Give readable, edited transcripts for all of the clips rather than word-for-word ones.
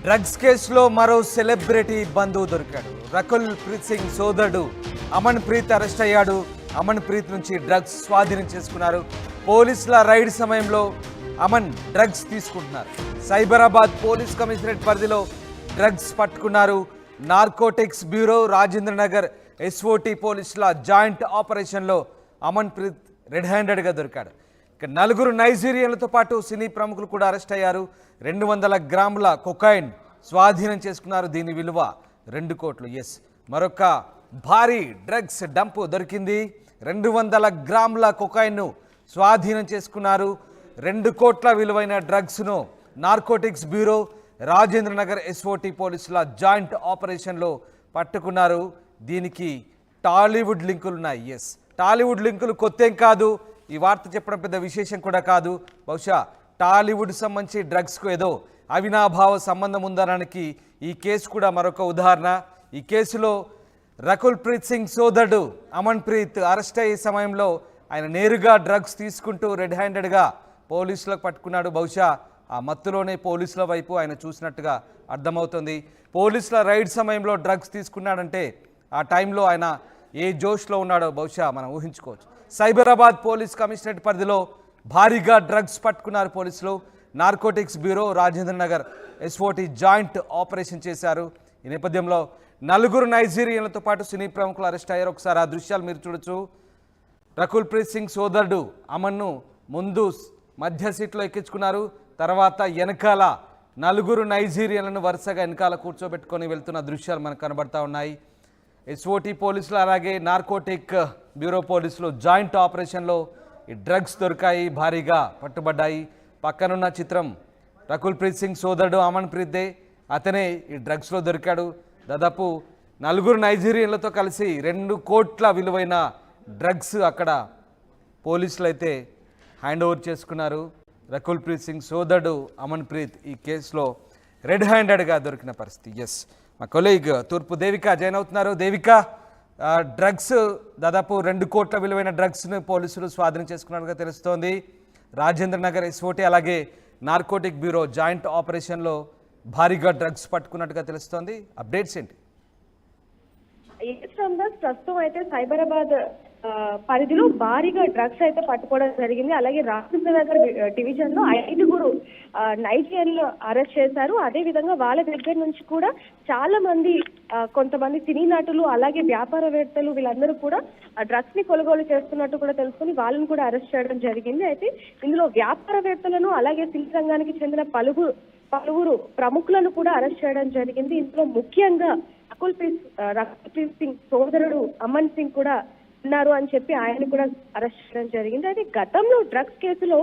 Drugs కేసులో మరో celebrity బంధువు దొరికాడు. రకుల్ ప్రీత్ సింగ్ సోదరుడు అమన్ ప్రీత్ అరెస్ట్ అయ్యాడు. అమన్ ప్రీత్ నుంచి డ్రగ్స్ స్వాధీనం చేసుకున్నారు. పోలీసుల రైడ్ సమయంలో అమన్ డ్రగ్స్ తీసుకుంటున్నారు. సైబరాబాద్ పోలీస్ కమిషనరేట్ పరిధిలో డ్రగ్స్ పట్టుకున్నారు. Narcotics bureau, Rajendra Nagar SOT పోలీసుల జాయింట్ ఆపరేషన్లో అమన్ ప్రీత్ రెడ్ హ్యాండెడ్గా దొరికాడు. ఇక నలుగురు నైజీరియన్లతో పాటు సినీ ప్రముఖులు కూడా అరెస్ట్ అయ్యారు. 200 గ్రాముల కొకైన్ స్వాధీనం చేసుకున్నారు. దీని విలువ 2 కోట్లు. మరొక భారీ డ్రగ్స్ డంప్ దొరికింది. 200 గ్రాముల కొకైన్ను స్వాధీనం చేసుకున్నారు. 2 కోట్ల విలువైన డ్రగ్స్ను narcotics bureau, Rajendra Nagar SOT పోలీసుల జాయింట్ ఆపరేషన్లో పట్టుకున్నారు. దీనికి టాలీవుడ్ లింకులున్నాయి. టాలీవుడ్ లింకులు కొత్తేం కాదు. ఈ వార్త చెప్పడం పెద్ద విశేషం కూడా కాదు. బహుశా టాలీవుడ్ సంబంధించి డ్రగ్స్కు ఏదో అవినాభావ సంబంధం ఉందనడానికి ఈ కేసు కూడా మరొక ఉదాహరణ. ఈ కేసులో రకుల్ ప్రీత్ సింగ్ సోదరుడు అమన్ ప్రీత్ అరెస్ట్ అయ్యే సమయంలో ఆయన నేరుగా డ్రగ్స్ తీసుకుంటూ రెడ్ హ్యాండెడ్గా పోలీసులకు పట్టుకున్నాడు. బహుశా ఆ మత్తులోనే పోలీసుల వైపు ఆయన చూసినట్టుగా అర్థమవుతుంది. పోలీసుల రైడ్ సమయంలో డ్రగ్స్ తీసుకున్నాడంటే ఆ టైంలో ఆయన ఏ జోష్లో ఉన్నాడో బహుశా మనం ఊహించుకోవచ్చు. సైబరాబాద్ పోలీస్ కమిషనరేట్ పరిధిలో భారీగా డ్రగ్స్ పట్టుకున్నారు పోలీసులు. Narcotics bureau, Rajendra Nagar SOT joint operation చేశారు. ఈ నేపథ్యంలో 4 నైజీరియన్లతో పాటు సినీ ప్రముఖులు అరెస్ట్ అయ్యారు. ఒకసారి ఆ దృశ్యాలు మీరు చూడొచ్చు. రకుల్ ప్రీత్ సింగ్ సోదరుడు అమన్ను ముందు మధ్య సీట్లో ఎక్కించుకున్నారు. తర్వాత వెనకాల 4 నైజీరియన్లను వరుసగా వెనకాల కూర్చోబెట్టుకొని వెళ్తున్న దృశ్యాలు మనకు కనబడతా ఉన్నాయి. ఎస్ఓటి పోలీసులు అలాగే నార్కోటిక్ బ్యూరో పోలీసులు జాయింట్ ఆపరేషన్లో ఈ డ్రగ్స్ దొరికాయి, భారీగా పట్టుబడ్డాయి. పక్కనున్న చిత్రం రకుల్ ప్రీత్ సింగ్ సోదరుడు అమన్ ప్రీత్దే. అతనే ఈ డ్రగ్స్లో దొరికాడు. దాదాపు 4 నైజీరియన్లతో కలిసి 2 కోట్ల విలువైన డ్రగ్స్ అక్కడ పోలీసులు అయితే హ్యాండ్ ఓవర్ చేసుకున్నారు. రకుల్ ప్రీత్ సింగ్ సోదరుడు అమన్ ప్రీత్ ఈ కేసులో రెడ్ హ్యాండెడ్గా దొరికిన పరిస్థితి. మా కొలీగ్ తూర్పు దేవిక జాయిన్ అవుతున్నారు. దేవిక, డ్రగ్స్ దాదాపు 2 కోట్ల విలువైన డ్రగ్స్ను పోలీసులు స్వాధీనం చేసుకున్నట్టుగా తెలుస్తోంది. రాజేంద్ర నగర్ ఎస్ఓటి అలాగే నార్కోటిక్ బ్యూరో జాయింట్ ఆపరేషన్లో భారీగా డ్రగ్స్ పట్టుకున్నట్టుగా తెలుస్తోంది. అప్డేట్స్ ఏంటి? ప్రస్తుతం అయితే సైబరాబాద్ పరిధిలో భారీగా డ్రగ్స్ అయితే పట్టుకోవడం జరిగింది. అలాగే రాజేంద్ర నగర్ డివిజన్ లో 5 నైజీరియన్లు అరెస్ట్ చేశారు. అదే విధంగా వాళ్ళ దగ్గర నుంచి కూడా చాలా మంది, కొంతమంది సినీ నటులు అలాగే వ్యాపారవేత్తలు వీళ్ళందరూ కూడా డ్రగ్స్ ని కొనుగోలు చేస్తున్నట్టు కూడా తెలుసుకుని వాళ్ళని కూడా అరెస్ట్ చేయడం జరిగింది. అయితే ఇందులో వ్యాపారవేత్తలను అలాగే సినీ రంగానికి చెందిన పలువురు ప్రముఖులను కూడా అరెస్ట్ చేయడం జరిగింది. ఇందులో ముఖ్యంగా రకుల్ ప్రీత్ సింగ్ సోదరుడు అమన్ సింగ్ కూడా ఉన్నారు అని చెప్పి ఆయన కూడా అరెస్ట్ చేయడం జరిగింది. అయితే గతంలో డ్రగ్స్ కేసులో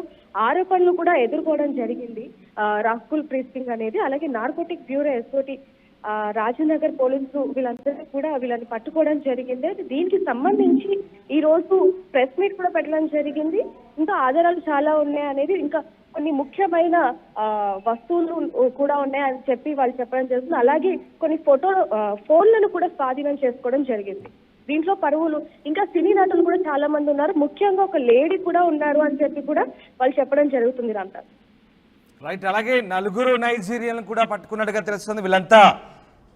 ఆరోపణలు కూడా ఎదుర్కోవడం జరిగింది రకుల్ ప్రీత్ సింగ్ అనేది. అలాగే నార్కోటిక్ బ్యూరో, ఎస్ఓటి, రాజనగర్ పోలీసులు వీళ్ళందరినీ కూడా వీళ్ళని పట్టుకోవడం జరిగింది. అయితే దీనికి సంబంధించి ఈ రోజు ప్రెస్ మీట్ కూడా పెట్టడం జరిగింది. ఇంకా ఆధారాలు చాలా ఉన్నాయి అనేది, ఇంకా కొన్ని ముఖ్యమైన వస్తువులు కూడా ఉన్నాయని చెప్పి వాళ్ళు చెప్పడం జరుగుతుంది. అలాగే కొన్ని ఫోన్లను కూడా స్వాధీనం చేసుకోవడం జరిగింది. దీంట్లో పరువులు ఇంకా సినీ నటులు కూడా చాలా మంది ఉన్నారు. ముఖ్యంగా ఒక లేడీ కూడా ఉన్నారు అని చెప్పి కూడా వాళ్ళు చెప్పడం జరుగుతుంది. రైట్. అలాగే 4 నైజీరియన్లు కూడా పట్టుకున్నట్టుగా తెలుస్తుంది. వీళ్ళంతా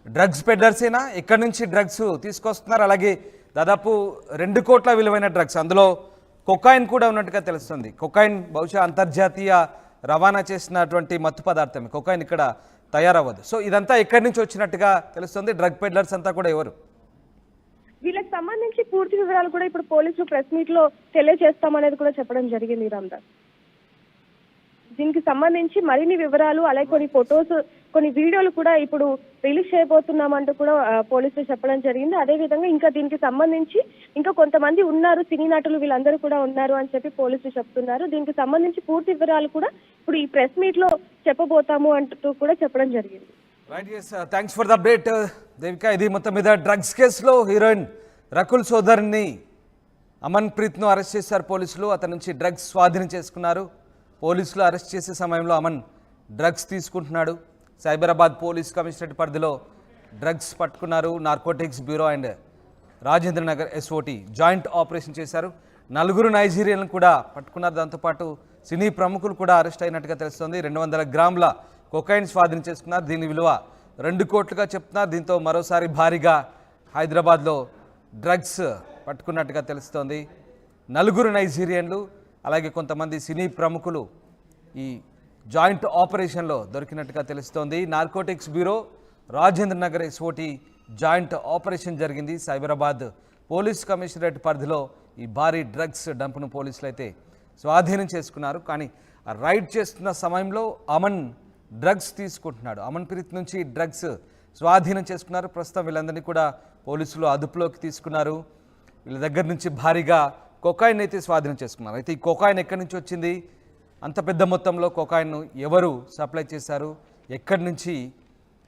డ్రగ్స్ పెడ్లర్సేనా? ఎక్కడి నుంచి డ్రగ్స్ తీసుకొస్తున్నారు? అలాగే దాదాపు 2 కోట్ల విలువైన డ్రగ్స్, అందులో కొకైన్ కూడా ఉన్నట్టుగా తెలుస్తుంది. కొకైన్ బహుశా అంతర్జాతీయ రవాణా చేసినటువంటి మత్తు పదార్థమే. కొకైన్ ఇక్కడ తయారవ్వదు. సో ఇదంతా ఎక్కడి నుంచి వచ్చినట్టుగా తెలుస్తుంది. డ్రగ్ పెడ్లర్స్ అంతా కూడా ఎవరు? వీళ్ళకి సంబంధించి పూర్తి వివరాలు కూడా ఇప్పుడు పోలీసులు ప్రెస్ మీట్ లో తెలియజేస్తామనేది కూడా చెప్పడం జరిగింది. రామ్దాస్, దీనికి సంబంధించి మరిన్ని వివరాలు అలాగే కొన్ని ఫొటోస్, కొన్ని వీడియోలు కూడా ఇప్పుడు రిలీజ్ చేయబోతున్నామంటూ కూడా పోలీసులు చెప్పడం జరిగింది. అదే విధంగా ఇంకా దీనికి సంబంధించి ఇంకా కొంతమంది ఉన్నారు, సినీ నటులు వీళ్ళందరూ కూడా ఉన్నారు అని చెప్పి పోలీసులు చెప్తున్నారు. దీనికి సంబంధించి పూర్తి వివరాలు కూడా ఇప్పుడు ఈ ప్రెస్ మీట్ లో చెప్పబోతాము అంటూ కూడా చెప్పడం జరిగింది. Right. Thanks for the update Devika. ఇది మొత్తం మీద డ్రగ్స్ కేసులో హీరోయిన్ రకుల్ సోదరుని అమన్ ప్రీత్ను అరెస్ట్ చేశారు పోలీసులు. అతని నుంచి డ్రగ్స్ స్వాధీనం చేసుకున్నారు. పోలీసులు అరెస్ట్ చేసే సమయంలో అమన్ డ్రగ్స్ తీసుకుంటున్నాడు. సైబరాబాద్ పోలీస్ కమిషనరేట్ పరిధిలో డ్రగ్స్ పట్టుకున్నారు. Narcotics bureau and Rajendra Nagar SOT joint operation చేశారు. 4 నైజీరియన్లను కూడా పట్టుకున్నారు. దాంతోపాటు సినీ ప్రముఖులు కూడా అరెస్ట్ అయినట్టుగా తెలుస్తోంది. 200 గ్రాముల కొకైన్ స్వాధీనం చేసుకున్నారు. దీని విలువ 2 కోట్లుగా చెప్తున్నారు. దీంతో మరోసారి భారీగా హైదరాబాద్లో డ్రగ్స్ పట్టుకున్నట్టుగా తెలుస్తోంది. 4 నైజీరియన్లు అలాగే కొంతమంది సినీ ప్రముఖులు ఈ జాయింట్ ఆపరేషన్లో దొరికినట్టుగా తెలుస్తోంది. Narcotics bureau Rajendra Nagar SOT joint operation జరిగింది. సైబరాబాద్ పోలీస్ కమిషనరేట్ పరిధిలో ఈ భారీ డ్రగ్స్ డంప్ను పోలీసులు అయితే స్వాధీనం చేసుకున్నారు. కానీ ఆ రైడ్ చేస్తున్న సమయంలో అమన్ డ్రగ్స్ తీసుకుంటున్నాడు. అమన్ ప్రీత్ నుంచి డ్రగ్స్ స్వాధీనం చేసుకున్నారు. ప్రస్తుతం వీళ్ళందరినీ కూడా పోలీసులు అదుపులోకి తీసుకున్నారు. వీళ్ళ దగ్గర నుంచి భారీగా కొకాయిన్ అయితే స్వాధీనం చేసుకున్నారు. అయితే ఈ కొకాయిన్ ఎక్కడి నుంచి వచ్చింది, అంత పెద్ద మొత్తంలో కొకాయిన్ను ఎవరు సప్లై చేశారు, ఎక్కడి నుంచి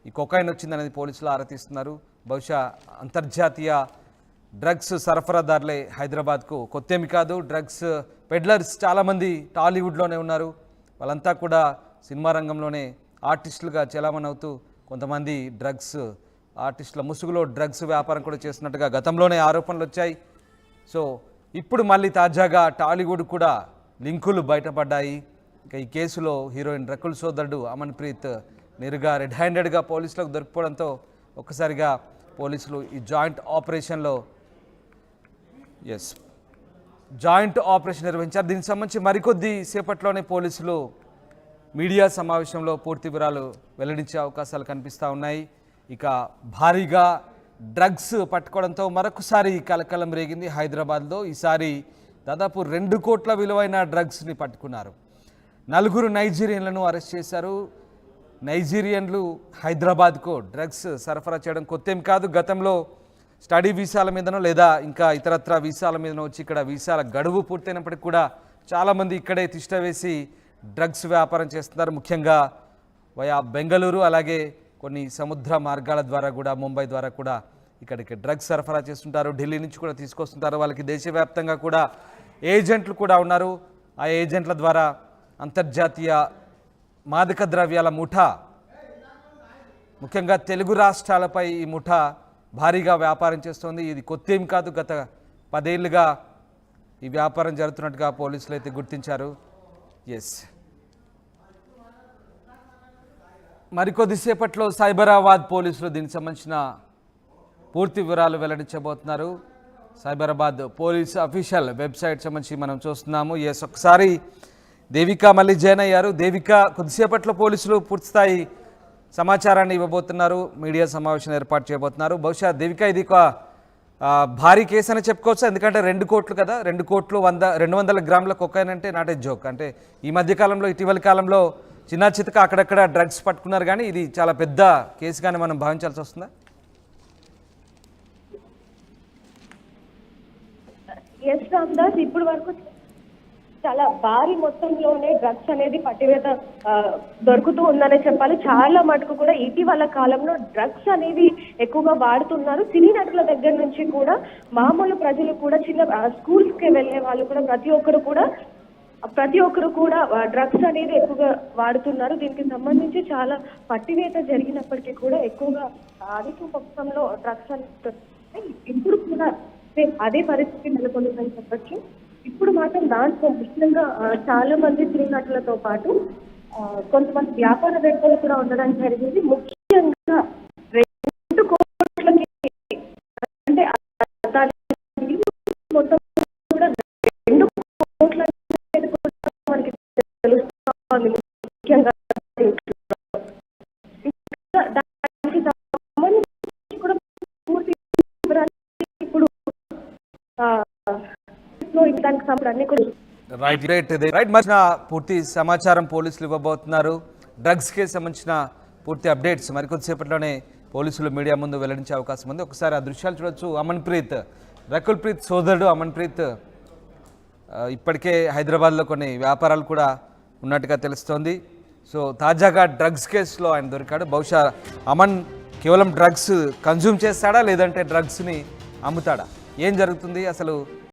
ఈ కొకాయిన్ వచ్చిందనేది పోలీసులు ఆరా తీస్తున్నారు. బహుశా అంతర్జాతీయ డ్రగ్స్ సరఫరాదారులే హైదరాబాద్కు కొత్తేమి కాదు. డ్రగ్స్ పెడ్లర్స్ చాలామంది టాలీవుడ్లోనే ఉన్నారు. వాళ్ళంతా కూడా సినిమా రంగంలోనే ఆర్టిస్టులుగా చలామణి అవుతూ కొంతమంది డ్రగ్స్ ఆర్టిస్టుల ముసుగులో డ్రగ్స్ వ్యాపారం కూడా చేస్తున్నట్టుగా గతంలోనే ఆరోపణలు వచ్చాయి. సో ఇప్పుడు మళ్ళీ తాజాగా టాలీవుడ్ కూడా లింకులు బయటపడ్డాయి. ఇక ఈ కేసులో హీరోయిన్ రకుల్ సోదరుడు అమన్ ప్రీత్ నేరుగా రెడ్ హ్యాండెడ్గా పోలీసులకు దొరికిపోవడంతో ఒక్కసారిగా పోలీసులు ఈ జాయింట్ ఆపరేషన్ నిర్వహించారు. దీనికి సంబంధించి మరికొద్ది సేపట్లోనే పోలీసులు మీడియా సమావేశంలో పూర్తి వివరాలు వెల్లడించే అవకాశాలు కనిపిస్తూ ఉన్నాయి. ఇక భారీగా డ్రగ్స్ పట్టుకోవడంతో మరొకసారి కలకలం రేగింది హైదరాబాద్లో. ఈసారి దాదాపు 2 కోట్ల విలువైన డ్రగ్స్ని పట్టుకున్నారు. 4 నైజీరియన్లను అరెస్ట్ చేశారు. నైజీరియన్లు హైదరాబాద్కు డ్రగ్స్ సరఫరా చేయడం కొత్తేం కాదు. గతంలో స్టడీ వీసాల మీదనో లేదా ఇంకా ఇతరత్ర వీసాల మీదనో వచ్చి ఇక్కడ వీసాల గడువు పూర్తయినప్పటికీ కూడా చాలామంది ఇక్కడే తిష్ట వేసి డ్రగ్స్ వ్యాపారం చేస్తున్నారు. ముఖ్యంగా వయా బెంగళూరు అలాగే కొన్ని సముద్ర మార్గాల ద్వారా కూడా ముంబై ద్వారా కూడా ఇక్కడికి డ్రగ్స్ సరఫరా చేస్తుంటారు. ఢిల్లీ నుంచి కూడా తీసుకొస్తుంటారు. వాళ్ళకి దేశవ్యాప్తంగా కూడా ఏజెంట్లు కూడా ఉన్నారు. ఆ ఏజెంట్ల ద్వారా అంతర్జాతీయ మాదక ద్రవ్యాల ముఠా ముఖ్యంగా తెలుగు రాష్ట్రాలపై ఈ ముఠా భారీగా వ్యాపారం చేస్తోంది. ఇది కొత్తేం కాదు. గత 10 ఏళ్లుగా ఈ వ్యాపారం జరుగుతున్నట్టుగా పోలీసులు అయితే గుర్తించారు. మరికొద్దిసేపట్లో సైబరాబాద్ పోలీసులు దీనికి సంబంధించిన పూర్తి వివరాలు వెల్లడించబోతున్నారు. సైబరాబాద్ పోలీస్ అఫీషియల్ వెబ్సైట్ సంబంధించి మనం చూస్తున్నాము. ఒకసారి దేవిక మళ్ళీ జాయిన్ అయ్యారు. దేవిక, కొద్దిసేపట్లో పోలీసులు పూర్తిస్థాయి సమాచారాన్ని ఇవ్వబోతున్నారు. మీడియా సమావేశం ఏర్పాటు చేయబోతున్నారు. బహుశా దేవిక, ఇది ఒక భారీ కేసు అని చెప్పుకోవచ్చు. ఎందుకంటే 2 కోట్లు కదా, 2 కోట్లు 200 గ్రాముల కొకైన్ అంటే నాట్ ఏ జోక్. అంటే ఈ మధ్యకాలంలో ఇటీవలి కాలంలో చిన్న చితక అక్కడక్కడ డ్రగ్స్ పట్టుకున్నారు, కానీ ఇది చాలా పెద్ద కేసుగానే మనం భావించాల్సి వస్తుందా? ఎస్ రామ్దాస్, ఇప్పుడు వరకు చాలా భారీ మొత్తంలోనే డ్రగ్స్ అనేది పట్టివేత దొరుకుతూ ఉందనే చెప్పాలి. చాలా మటుకు కూడా ఇటీవల కాలంలో డ్రగ్స్ అనేవి ఎక్కువగా వాడుతున్నారు. సినీ నటుల దగ్గర నుంచి కూడా మామూలు ప్రజలు కూడా, చిన్న స్కూల్స్ కి వెళ్ళే వాళ్ళు కూడా ప్రతి ఒక్కరు కూడా డ్రగ్స్ అనేది ఎక్కువగా వాడుతున్నారు. దీనికి సంబంధించి చాలా పట్టివేత జరిగినప్పటికీ కూడా ఎక్కువగా అధిక మొత్తంలో డ్రగ్స్ అనేది ఇప్పుడు కూడా అదే పరిస్థితి నెలకొందని చెప్పచ్చు. ఇప్పుడు మాత్రం దాంట్లో ముఖ్యంగా చాలా మంది సినీ నటులతో పాటు కొంతమంది వ్యాపారవేత్తలు కూడా ఉండడం జరిగింది. ముఖ్యంగా 2 కోట్లకి అంటే మొత్తం కూడా 2 కోట్ల మనకి తెలుస్తుంది. ముఖ్యంగా దానికి సంబంధించి కూడా పూర్తి ఇప్పుడు పూర్తి సమాచారం పోలీసులు ఇవ్వబోతున్నారు. డ్రగ్స్ కేసు సంబంధించిన పూర్తి అప్డేట్స్ మరికొద్దిసేపట్లోనే పోలీసులు మీడియా ముందు వెల్లడించే అవకాశం ఉంది. ఒకసారి ఆ దృశ్యాలు చూడొచ్చు. అమన్ ప్రీత్, రకుల్ ప్రీత్ సోదరుడు అమన్ ప్రీత్ ఇప్పటికే హైదరాబాద్లో కొన్ని వ్యాపారాలు కూడా ఉన్నట్టుగా తెలుస్తోంది. సో తాజాగా డ్రగ్స్ కేసులో ఆయన దొరికాడు. బహుశా అమన్ కేవలం డ్రగ్స్ కన్జ్యూమ్ చేస్తాడా లేదంటే డ్రగ్స్ని అమ్ముతాడా, ఏం జరుగుతుంది అసలు